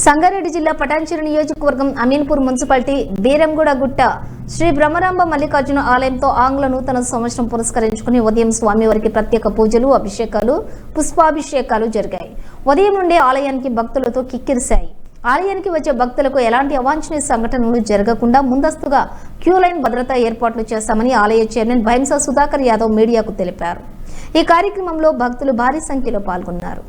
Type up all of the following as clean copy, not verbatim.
సంగారెడ్డి జిల్లా పటాన్చెరు నియోజకవర్గం అమీన్పూర్ మున్సిపాలిటీ బీరంగూడ గుట్ట శ్రీ బ్రహ్మరాంబ మల్లికార్జున ఆలయంతో ఆంగ్ల నూతన సంవత్సరం పురస్కరించుకుని ఉదయం స్వామివారికి ప్రత్యేక పూజలు అభిషేకాలు పుష్పాభిషేకాలు జరిగాయి. ఉదయం నుండి ఆలయానికి భక్తులతో కిక్కిరిశాయి. ఆలయానికి వచ్చే భక్తులకు ఎలాంటి అవాంఛనీయ సంఘటనలు జరగకుండా ముందస్తుగా క్యూ లైన్ భద్రతా ఏర్పాట్లు చేశామని ఆలయ చైర్మన్ భైంసా సుధాకర్ యాదవ్ మీడియాకు తెలిపారు. ఈ కార్యక్రమంలో భక్తులు భారీ సంఖ్యలో పాల్గొన్నారు.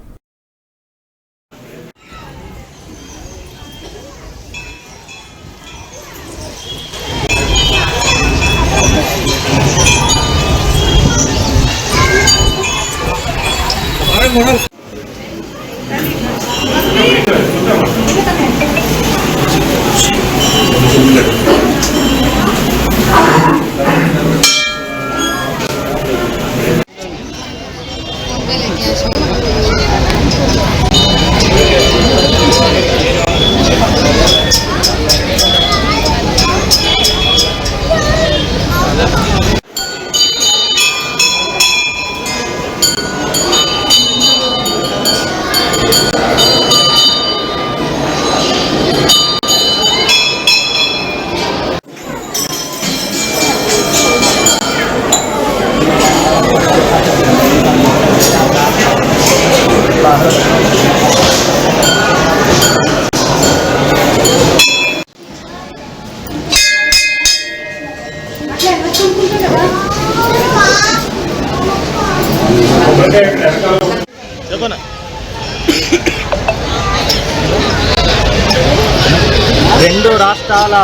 రెండు రాష్ట్రాల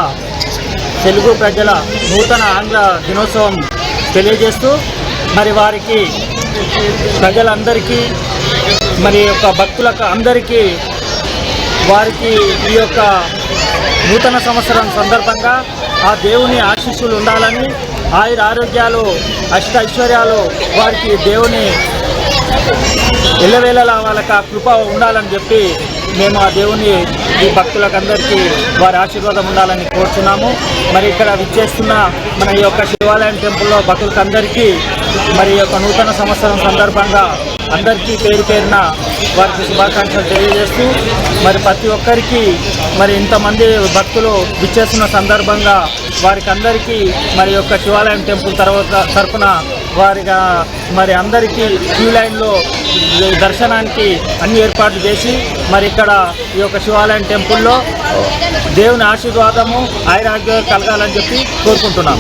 తెలుగు ప్రజల నూతన ఆంగ్ల దినోత్సవం తెలియజేస్తూ మరి వారికి ప్రజలందరికీ మరి యొక్క భక్తులకు అందరికీ వారికి ఈ యొక్క నూతన సంవత్సరం సందర్భంగా ఆ దేవుని ఆశీస్సులు ఉండాలని, ఆయుర ఆరోగ్యాలు అష్ట ఐశ్వర్యాలు వారికి దేవుని ఎల్లవేళలా వాళ్ళకి ఆ కృప ఉండాలని చెప్పి మేము ఆ దేవుని ఈ భక్తులకు అందరికీ వారి ఆశీర్వాదం ఉండాలని కోరుతున్నాము. మరి ఇక్కడ విచ్చేస్తున్న మన ఈ యొక్క శివాలయం టెంపుల్లో భక్తులకు అందరికీ మరి ఈ యొక్క నూతన సంవత్సరం సందర్భంగా అందరికీ పేరు పేరున వారికి శుభాకాంక్షలు తెలియజేస్తూ మరి ప్రతి ఒక్కరికి మరి ఇంతమంది భక్తులు విచ్చేస్తున్న సందర్భంగా వారికి అందరికీ మరి యొక్క శివాలయం టెంపుల్ తరఫున వారిగా మరి అందరికీ క్యూ లైన్లో దర్శనానికి అన్ని ఏర్పాట్లు చేసి మరి ఇక్కడ ఈ యొక్క శివాలయం టెంపుల్లో దేవుని ఆశీర్వాదము ఆయురాగ్యం కలగాలని చెప్పి కోరుకుంటున్నాం.